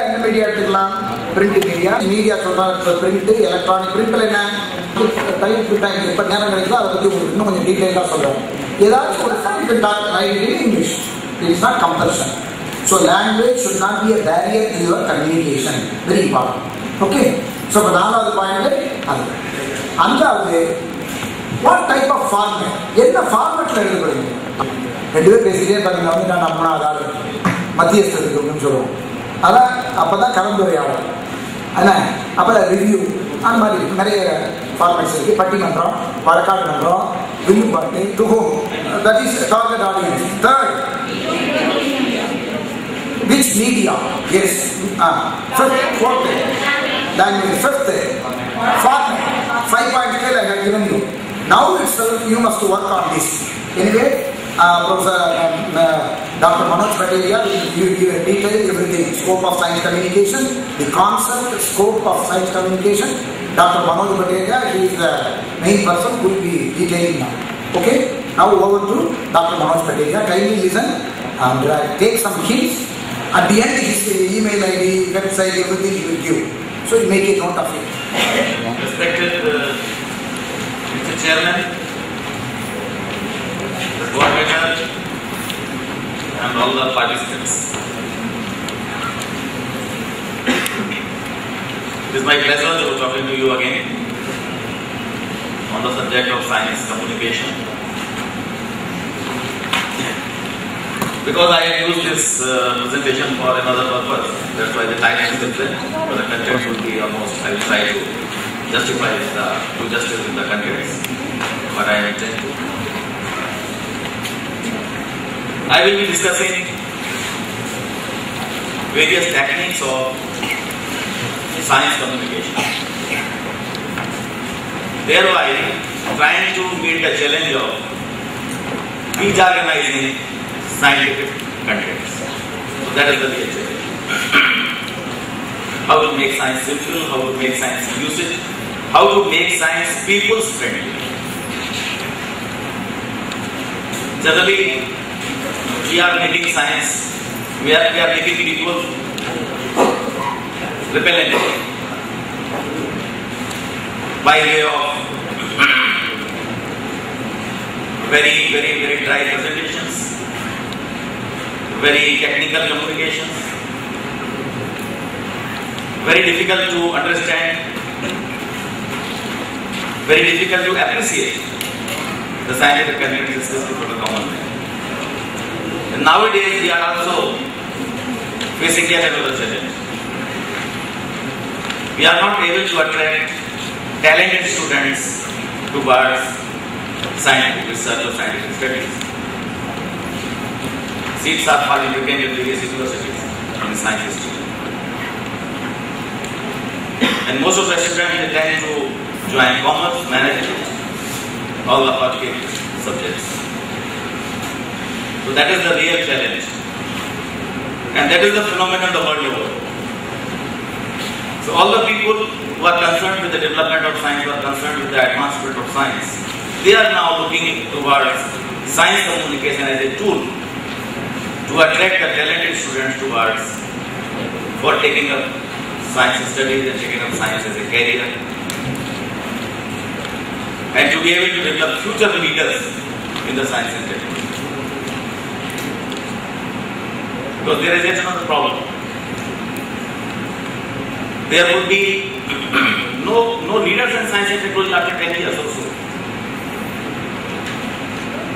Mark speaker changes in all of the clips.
Speaker 1: என்ன மீடியா எடுத்துக்கலாம்? Print media. Media சொல்றா பிரிண்ட், எலக்ட்ரானிக். பிரிண்ட்ல என்ன டைம் எப்ப நேரம் கிடைக்குதோ அதை பத்தி உங்களுக்கு இன்னும் கொஞ்சம் டீடைலா சொல்றேன். ஏதாச்சும் ஒரு English. It's not compulsion. So language should not be a barrier to your communication. Very important. Okay. So நாலாவது பாயிண்ட் அது. அஞ்சாவது what type of format? என்ன ஃபார்மேட்ல எழுத போறீங்க? ரெண்டு பேர் பேசிட்டே இருக்காங்க. வந்து நான் நம்மனா அதாவது மத்தியஸ்தத்துக்கு அப்படின்னு சொல்லுவோம். அதான் அப்பதான் கலந்துரையாடல். அதான் அப்புறம் ரிவ்யூ அந்த மாதிரி நிறைய ஃபார்மேட்ஸ் இருக்கு. பட்டிமன்றம், வழக்காடு மன்றம், வில்லுப்பாட்டு, to home. That is target audience. Third, which media? Yes. Fifth, fourth, language. Fifth, format. 5 points scale I have given you. Now itself you must work on this. Anyway, Professor Dr. Manoj Patelia will give you a detail everything. Scope of science communication, the concept, scope of science communication. Dr. Manoj Patelia, he is the main person who will be detailing now. Okay? Now over to Dr. Manoj Patelia. Kindly listen and take some hints. At the end, his email ID, website, everything he will give. So you make a note of it.
Speaker 2: Respected Mr. Chairman, the coordinator, and all the participants. It is my pleasure to be talking to you again on the subject of science communication. Because I have used this presentation for another purpose, that's why the time is different, but the content should be almost, I will try to justify do justice in the contents, but I intend to. I will be discussing various techniques of science communication, thereby trying to meet the challenge of dejargonizing scientific contents. So that is the real challenge. How to make science simple, how to make science usage, how to make science people's friendly. Generally, we are making science, we are making people repellent by way of very dry presentations, very technical communications, very difficult to understand, very difficult to appreciate the scientific content discussed before the common man. And nowadays we are also facing yet another challenge. We are not able to attract talented students towards scientific research or scientific studies. Seats are falling vacant in various universities in science history. And most of the students they tend to join commerce, management, all the hotcake subjects. So that is the real challenge. And that is the phenomenon the world over. So all the people who are concerned with the development of science, who are concerned with the advancement of science, they are now looking towards science communication as a tool to attract the talented students towards for taking up science studies and taking up science as a career, and to be able to develop future leaders in the science and technology. Because there is yet another problem. There would be no leaders in science and technology after 10 years or so.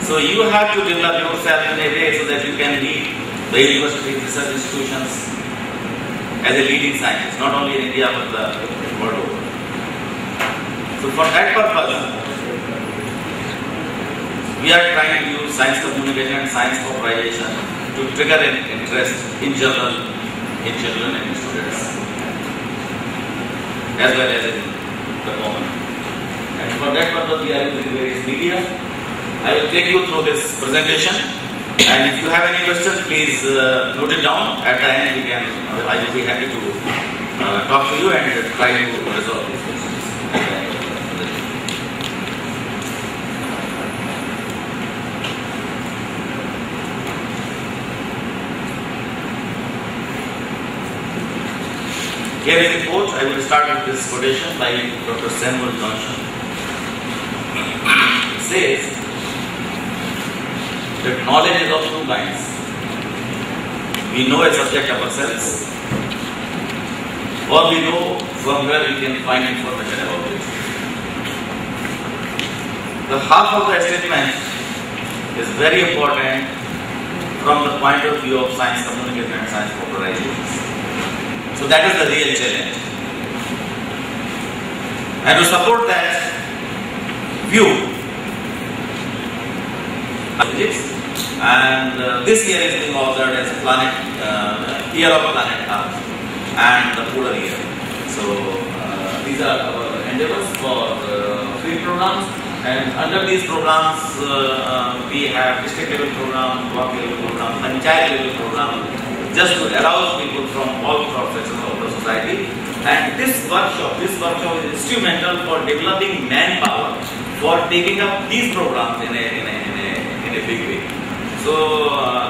Speaker 2: So you have to develop yourself in a way so that you can lead the universities, research institutions as a leading scientist, not only in India but the world over. So for that purpose, we are trying to use science communication and science popularization to trigger an interest in children and students, as well as in the common. And for that purpose, we are using various media. I will take you through this presentation, and if you have any questions, please note it down. At the end, I will be happy to talk to you and try to resolve these questions. Here is the quote. I will start with this quotation by Dr. Samuel Johnson. It says that knowledge is of two kinds. We know a subject of ourselves, or we know from where we can find information about it. The half of the statement is very important from the point of view of science communication and science popularization. So that is the real challenge. And to support that view, physics, and this year is being observed as planet year of planet Earth and the polar year. So these are our endeavors for 3 programs. And under these programs, we have district level program, block level program, panchayat level program, just to arouse people from all cross sections of the society. And this workshop is instrumental for developing manpower for taking up these programs in a big way. So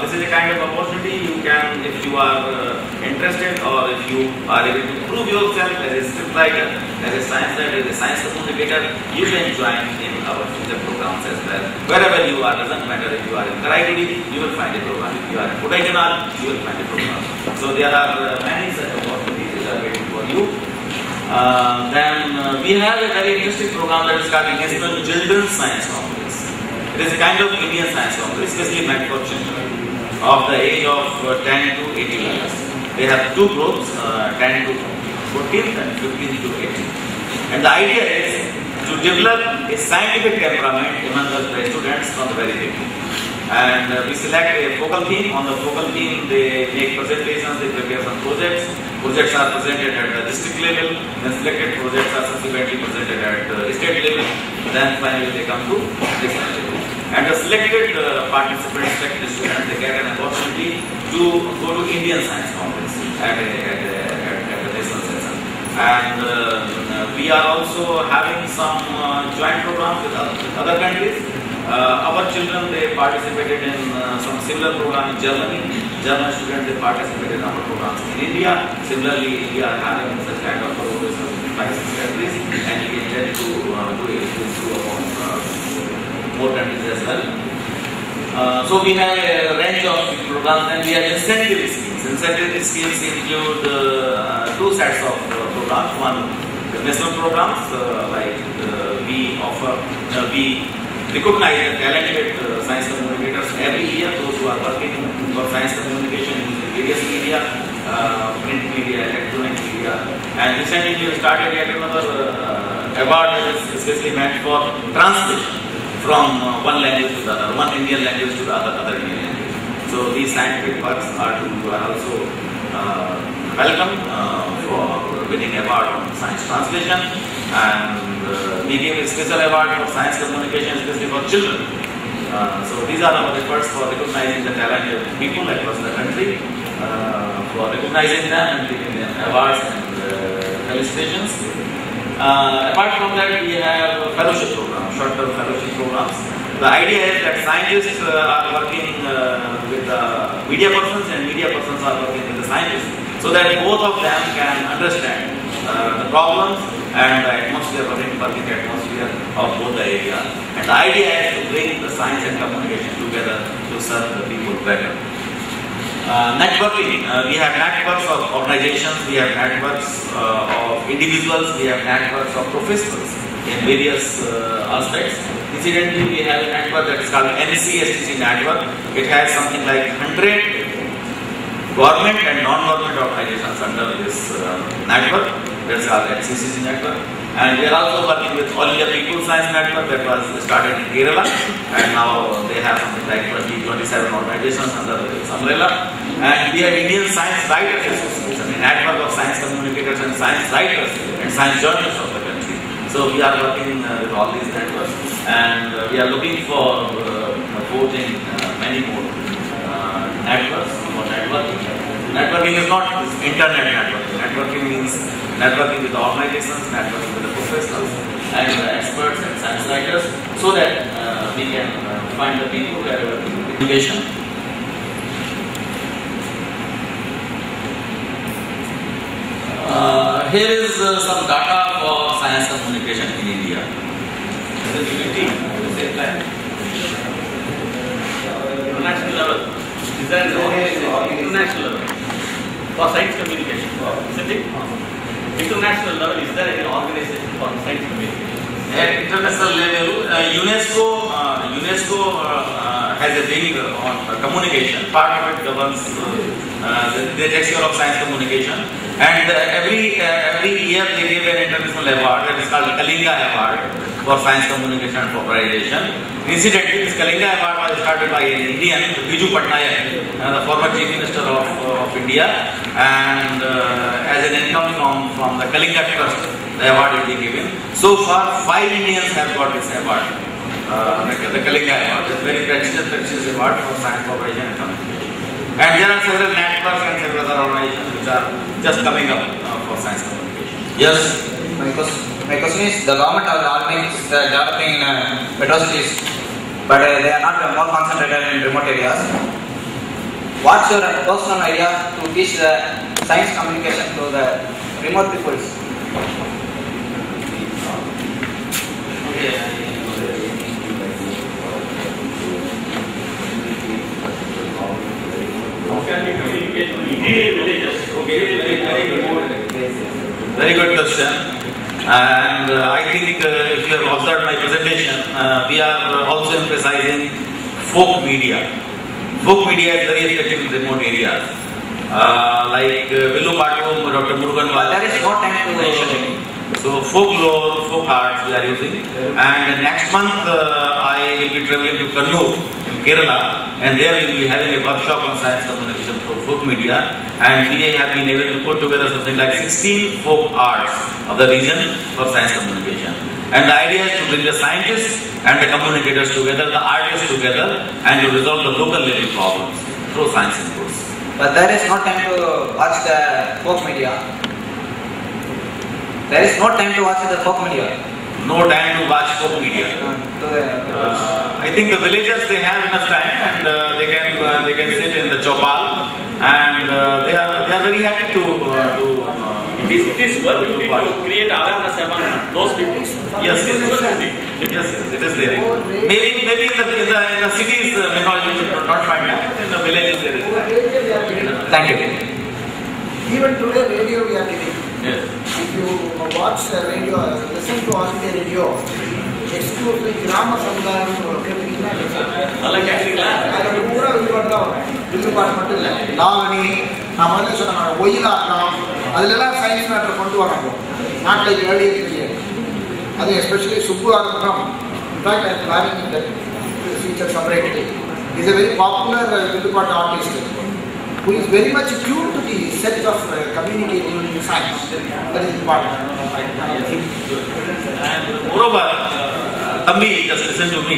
Speaker 2: this is a kind of opportunity you can, if you are interested or if you are able to prove yourself as a scriptwriter, as a science writer, as a science communicator, you can join in our future programs as well. Wherever you are, doesn't matter if you are in Karaikuri, you will find a program. If you are in Kodaikanal, you will find a program. So there are many such opportunities that are waiting for you. Then we have a very interesting program that is called National Children's Science Congress. It is a kind of Indian science congress, especially meant for children of the age of 10 to 18 years. They have 2 groups, 10 to 14 and 15 to 18. And the idea is to develop a scientific temperament among the students from the very beginning. And we select a focal theme. On the focal theme, they make presentations, they prepare some projects. Projects are presented at the district level, then selected projects are subsequently presented at the state level, then finally they come to national level. And the selected participants, selected students, they get an opportunity to go to Indian Science Congress at the national session. And we are also having some joint programs with other countries. Our children, they participated in some similar program in Germany. German students, they participated in our programs in India. Similarly, we are having such kind of programs in 5-6 countries, and we intend to do it upon more countries as well. So we have a range of programs, and we have incentive schemes. Incentive schemes include 2 sets of programs. One, the national programs, like we offer, we recognize the talented science communicators every year, those who are working for science communication using various media, print media, electronic media. And recently we started yet another award that is especially meant for translation from one language to the other, one Indian language to the other Indian language. So these scientific works are also welcome for winning award on science translation. And we gave a special award for science communication, especially for children. So these are our efforts for recognizing the talented people across the country, for recognizing them and giving them awards and felicitations. Apart from that, we have fellowship programs, short-term fellowship programs. The idea is that scientists are working with the media persons and media persons are working with the scientists, so that both of them can understand the problems and the atmosphere, working atmosphere of both the areas. And the idea is to bring the science and communication together to serve the people better. Networking, we have networks of organizations, we have networks of individuals, we have networks of professionals in various aspects. Incidentally, we have a network that is called NCSTC network. It has something like 100 government and non-government organizations under this network. That's called NCSTC network. And we are also working with All India People Science Network that was started in Kerala, and now they have something like 27 organizations under this umbrella. And we have Indian Science Writers Association, a network of science communicators and science writers and science journalists of the country. So we are working with all these networks, and we are looking for forging many more networks for networking. Networking is not internet networking. Networking means networking with the organizations, networking with the professionals and the experts and science writers, so that we can find the people wherever innovation. Here is some data for science communication in India. This is unity at the same time. International level. Is there an organization international level for science communication? Isn't it? International level, is there any organization for science communication? At international level, UNESCO has a wing on communication. Part of it governs, they take care of science communication. And every year they give an international award that is called Kalinga Award for science communication and popularization. Incidentally, this Kalinga Award was started by an Indian, Biju Patnaik, the former Chief Minister of India, and as an income from the Kalinga Trust, the award will be given. So far, 5 Indians have got this award, the Kalinga Award. It's a very prestigious award for science population and communication. And there are several networks and several other organizations which are just coming up for science communication. Yes?
Speaker 3: My question is, the government of the army is developing in metro cities, but they are not more concentrated in remote areas. What's your personal idea to teach the science communication to the remote peoples?
Speaker 2: How can we communicate to interior villages? Okay, very good question. And I think if you have observed my presentation, we are also emphasizing folk media. Folk media is very effective in remote areas. Like Villupatum, Dr. Murugan was.
Speaker 3: There is no time to
Speaker 2: mentioning. So folklore, folk arts we are using. And next month I will be traveling to Kannur in Kerala, and there we will be having a workshop on science communication for folk media. And we have been able to put together something like 16 folk arts of the region for science communication. And the idea is to bring the scientists and the communicators together, the artists together, and to resolve the local level problems through science inputs.
Speaker 3: But there is no time to watch the folk media. There is no time to watch the folk media.
Speaker 2: No time to watch folk media. I think the villagers, they have enough time, and they can sit in the chopal, and they are very happy to.
Speaker 4: It is work to create awareness among those people.
Speaker 2: Yes, it is there. Maybe in the cities, you not find that. In the villages, there is.
Speaker 3: Thank you.
Speaker 1: Even today, radio we are getting.
Speaker 2: Yes.
Speaker 1: If you watch the radio, listen to all the radio, exclusively Grama Samudayam பூரா வில்லுபாட்டு மட்டும் இல்லை, லாவணி, நான் முதல்ல சொன்ன ஒயிலாட்டம், அதுலலாம் science matter கொண்டு வரணும். நாட்டில் ஏழு தெரியாது. அது எஸ்பெஷலி சுப்பு ஆரம்பம். In fact I am planning the future separately. Is a very popular villupattu artist who is very much tuned to the set of communicating in science. That is important.
Speaker 2: And moreover, Tambi, just listen to me.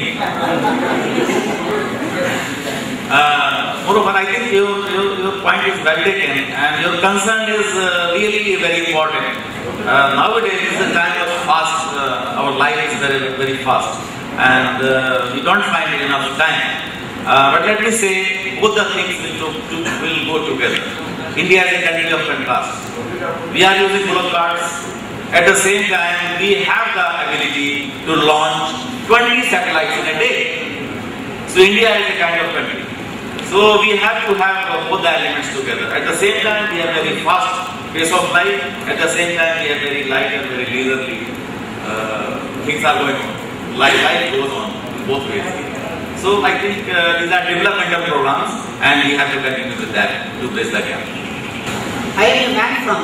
Speaker 2: Moreover, I think your point is well taken, and your concern is really very important. Nowadays is a time of fast. Our life is very, very fast, and we don't find enough time. But let me say, both the things will go together. India is a country of contrast. We are using bullock carts. At the same time, we have the ability to launch 20 satellites in a day. So India is a kind of country. So we have to have both the elements together. At the same time, we have very fast pace of life. At the same time, we have very light and very leisurely things are going on. Life goes on in both ways. So I think these are developmental programs, and we have to continue with that to bridge the gap.
Speaker 5: I am a man from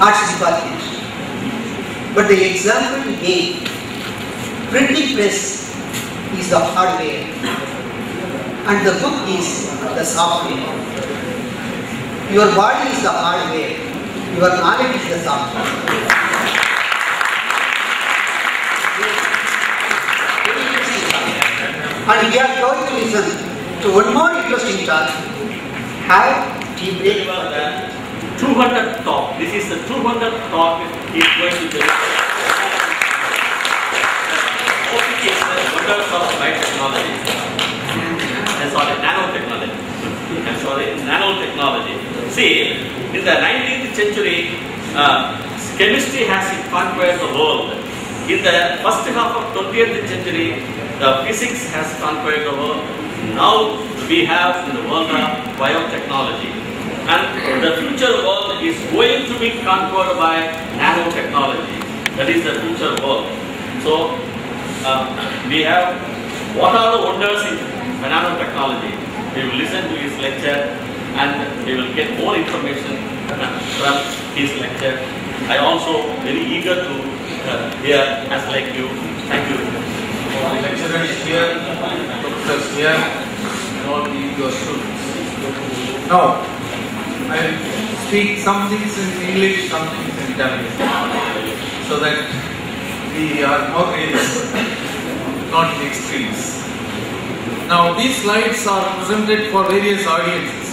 Speaker 5: arts department, but the example he gave, printing press is the hardware and the book is the software. Your body is the hardware, your knowledge is the software. And we are going to listen to one more interesting talk. How tea break.
Speaker 4: 200th talk. This is the 200th talk. He is going to tell wonders of light technology. Sorry, nanotechnology. nanotechnology. See, in the 19th century, chemistry has conquered the world. In the first half of 20th century, the physics has conquered the world. Now we have in the world of biotechnology. And the future world is going to be conquered by nanotechnology. That is the future world. So, we have what are the wonders in nanotechnology. We will listen to his lecture and we will get more information from his lecture. I also very eager to hear as like you. Thank you.
Speaker 6: The lecturer is here, professors here, and all your students. Now, I will speak some things in English, some things in Italian, so that we are more realistic, not in extremes. Now, these slides are presented for various audiences.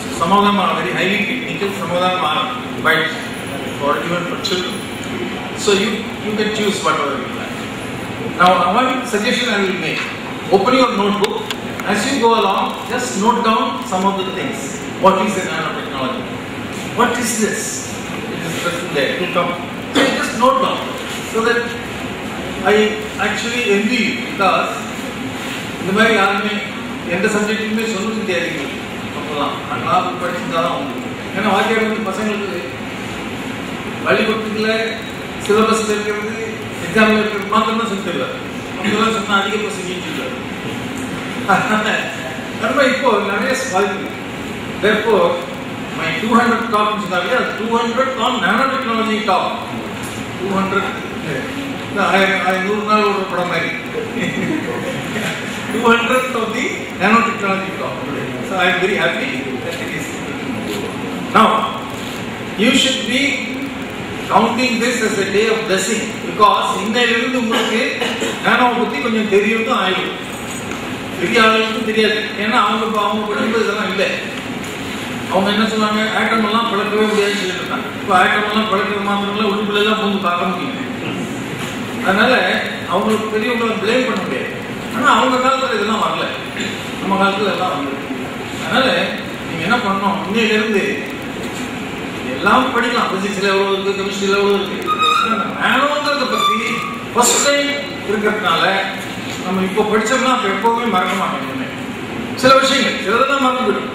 Speaker 6: So some of them are very highly technical, some of them are quite for even for children. So you can choose whatever you like. Now, one suggestion I will make: open your notebook. As you go along, just note down some of the things. What is the nanotechnology? What is this? It is written there. It will come. So just note down, so that I actually envy you, because இந்த மாதிரி யாருமே எந்த சப்ஜெக்ட்டுமே சொல்லுறது தெரியாது. அப்போலாம் நான் படிச்சிருந்தாலும் ஏன்னா வாக்கியம் வந்து பசங்களுக்கு பள்ளிக்கூடத்துல சிலபஸ்ல இருக்கிறது எக்ஸாம்ல இருக்கிறது மாத்திரம் தான் சொல்லி தருவார். அவங்களாம் சொன்னா அதிக பசங்க இல்லை. நம்ம இப்போ நிறைய வாய்ப்பு. Therefore, my 200 talk is not here. 200 on nanotechnology talk. 200. I know now what I 200th of the nanotechnology talk. So I am very happy that it is. Now, you should be counting this as a day of blessing, because இன்னையிலிருந்து உங்களுக்கு நானோ பத்தி கொஞ்சம் தெரியும் தான் ஆயிடும். பெரிய ஆளுகளுக்கு தெரியாது. ஏன்னா அவங்க படிப்பு இதெல்லாம் இல்லை. அவங்க என்ன சொல்லுவாங்க, ஆட்டம் எல்லாம் பழக்கவே முடியாதுன்னு சொல்லிட்டு இருக்காங்க. இப்போ ஆட்டம் எல்லாம் பழக்கிற மாத்திரம்ல உடம்புல எல்லாம் வந்து பார்க்க முடியும். அதனால அவங்களுக்கு பெரியவங்களை பிளேம் பண்ண முடியாது. ஆனால் அவங்க காலத்தில் இதெல்லாம் வரல, நம்ம காலத்தில் எல்லாம் வந்துருக்கு. அதனால நீங்க என்ன பண்ணணும், இன்னையிலிருந்து எல்லாம் படிக்கலாம். பிசிக்ஸ்ல எவ்வளவு இருக்கு, கெமிஸ்ட்ரியில எவ்வளவு இருக்கு. நானோங்கிறத பத்தி ஃபர்ஸ்ட் டைம் இருக்கிறதுனால நம்ம இப்போ படிச்சோம்னா அப்போ எப்பவுமே மறக்க மாட்டோம். சில விஷயங்கள் சிலதெல்லாம் மறந்து போயிடும்,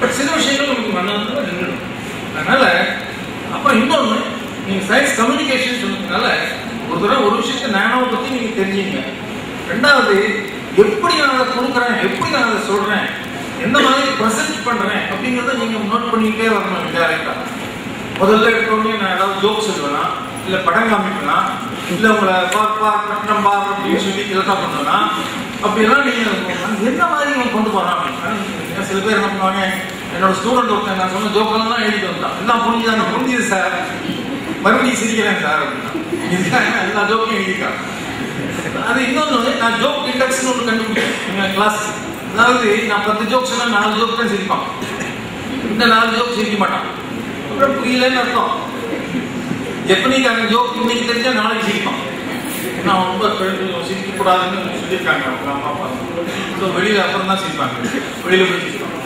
Speaker 6: பட் சில விஷயங்கள் நமக்கு மறந்து நின்றுடும். அதனால அப்புறம் இன்னொன்று, நீங்க சயின்ஸ் கம்யூனிகேஷன் சொன்னதுனால ஒரு தடவை ஒரு விஷயத்த நானோவை பத்தி நீங்க தெரிஞ்சுங்க. ரெண்டாவது, எப்படி நான் அதை கொடுக்குறேன், எப்படி நான் அதை சொல்றேன், எந்த மாதிரி ப்ரெசென்ட் பண்றேன் அப்படிங்கிறத நீங்க நோட் பண்ணிக்கிட்டே வரணும். இன்டைரக்டா முதல்ல எடுத்தோடனே நான் ஏதாவது ஜோக் சொல்லுவேனா, இல்ல படம் காமிப்பேனா, இல்ல உங்களை பட்டம் பார் அப்படின்னு சொல்லி இதெல்லாம் பண்ணுவேனா, அப்படியெல்லாம் நீங்க எந்த மாதிரி இவங்க கொண்டு போறான் அப்படின்னு. சில பேர் என்ன பண்ணுவாங்க, என்னோட ஸ்டூடெண்ட் ஒருத்தன் நான் சொன்ன ஜோக்கெல்லாம் தான் எழுதிட்டு வந்தான், எல்லாம் புரிஞ்சுதாங்க, புரிஞ்சுது சார், மறுபடியும் சிரிக்கிறேன் சார் அப்படின்னா எல்லா ஜோக்கையும் எழுதிருக்காங்க. அது இன்னொன்று, நான் ஜோக் இண்டெக்ஸ் ஒன்று கண்டுபிடிச்சேன் கிளாஸ். அதாவது நான் 10 ஜோக் சொன்னா 4 ஜோக் தான் சிரிப்பான், இந்த 4 ஜோக் சிரிக்க மாட்டான். அப்புறம் புரியலன்னு அர்த்தம். ஜப்பனீக்கான ஜோக் இன்னைக்கு தெரிஞ்சா நாளைக்கு சிரிப்பான். நான் ரொம்ப சிரிக்க கூடாதுன்னு சொல்லியிருக்காங்க அவங்க அம்மா அப்பா. ஸோ வெளியில அப்புறம் தான் சிரிப்பாங்க, வெளியில போய் சிரிப்பாங்க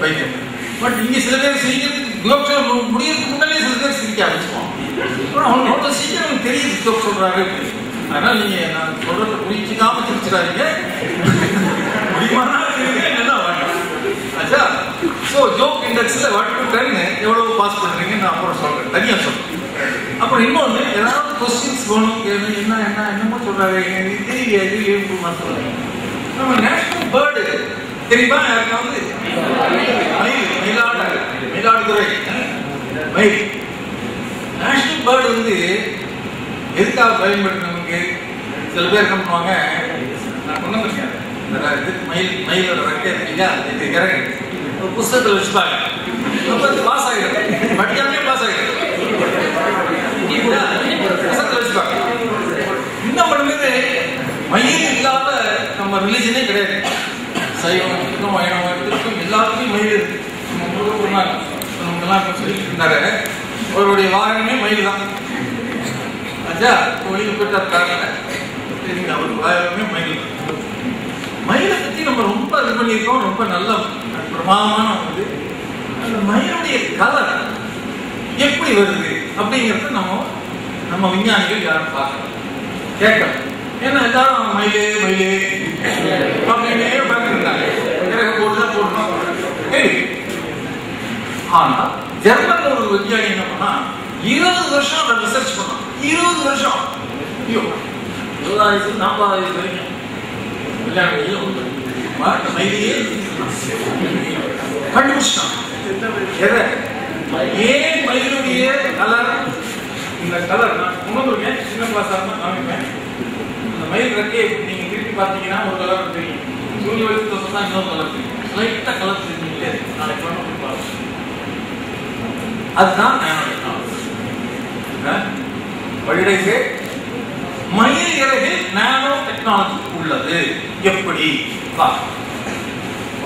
Speaker 6: பையன். பட் இங்க சில பேர் சிரிக்கிறதுக்கு ஜோக் முடியறதுக்கு முன்னாலே சில பேர் சிரிக்க ஆரம்பிச்சுவான். அவங்க அவ்வளோ சீக்கிரம் எனக்கு தெரியுது ஜோக் சொல்றாங்க. அதனால நீங்க நான் சொல்றத புரிஞ்சுக்காம சிரிச்சிடாதீங்க, முடியுமானா என்ன வேண்டாம். ஆச்சா? ஸோ ஜோக் இண்டெக்ஸ்ல 1 to 10 எவ்வளவு பாஸ் பண்றீங்க நான் அப்புறம் சொல்றேன், தனியா சொல்றேன். அப்புறம் இன்னொன்று, ஏதாவது கொஸ்டின்ஸ் வேணும், என்னமோ சொல்றாரு தெரியாது சொல்றாங்க. நம்ம நேஷனல் பேர்டு தெரியுமா யாருக்காவது? மயிலாடுதுறை மயில் நேஷனல் பேர்டு வந்து எதுக்காக பயன்படுத்தினவங்க சில பேர் என்ன பண்ணுவாங்க, நான் கொண்டு வந்திருக்கேன் மயிலோட ரெக்கை தெரியா, ஒரு புஸ்தகத்தில் வச்சுப்பாங்க, பாஸ் ஆகிடும், படிக்காமலே பாஸ் ஆகிடும், புஸ்தகத்தில் வச்சுப்பாங்க. இன்னும் பண்ணும்போது மயில் இல்லாத நம்ம ரிலீஜனே கிடையாது. சைவம் வைணவம் எல்லாத்துக்கும் மயில் இருக்கு. நமக்கெல்லாம் சொல்லிட்டு இருந்தாரு, அவருடைய வாகனமே மயில் தான். ஆச்சா? வெளியில் போயிட்டாரு, அவருக்கு வாகனமே மயில். மயிலை பத்தி நம்ம ரொம்ப இது பண்ணியிருக்கோம், ரொம்ப நல்ல பிரமாதமான வந்து அந்த மயிலுடைய கலர் எப்படி வருது அப்படிங்கிறத நம்ம விஞ்ஞானிகள் யாரும் பார்க்கணும், கேட்கணும். ஏன்னா எல்லாரும் மயிலே மயிலே அப்படின்னே பார்த்துருந்தாங்க. ஆனா ஜெர்மன்ல ஒரு விஞ்ஞானி என்ன பண்ணா 20 வருஷம் அதை ரிசர்ச் பண்ணான். 20 வருஷம், ஐயோ 20 வயசு 40 வயசு வரைக்கும் மயிலையே கண்டுபிடிச்சிட்டான். ஏன் மயிலுடைய கலர், இந்த கலர் நான் உணர்ந்துருக்கேன், சின்ன கிளாஸா இருந்தா காமிப்பேன். அந்த மயில் ரெக்கையை நீங்க திருப்பி பார்த்தீங்கன்னா ஒரு கலர் தெரியும், சூரிய வெளிச்சத்தை சொன்னா இன்னொரு கலர் தெரியும், லைட்டா கலர் தெரிஞ்சுக்கிட்டே நாளைக்கு பார்ப்போம். அதுதான் டெக்னாலஜி. மயில் இறகில் நானோ டெக்னாலஜி உள்ளது. எப்படி?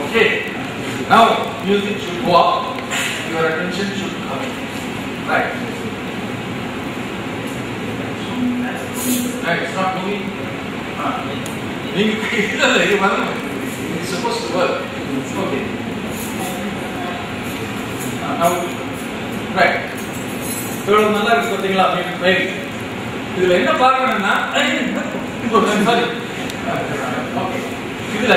Speaker 6: Okay, now music should go up, your attention should come, right? Right, it's not moving. It's supposed to work. Okay. Now, right. இவ்வளவு நல்லா இருக்கு பார்த்தீங்களா? இதுல என்ன பார்க்கணும்னா, சாரி, இதுல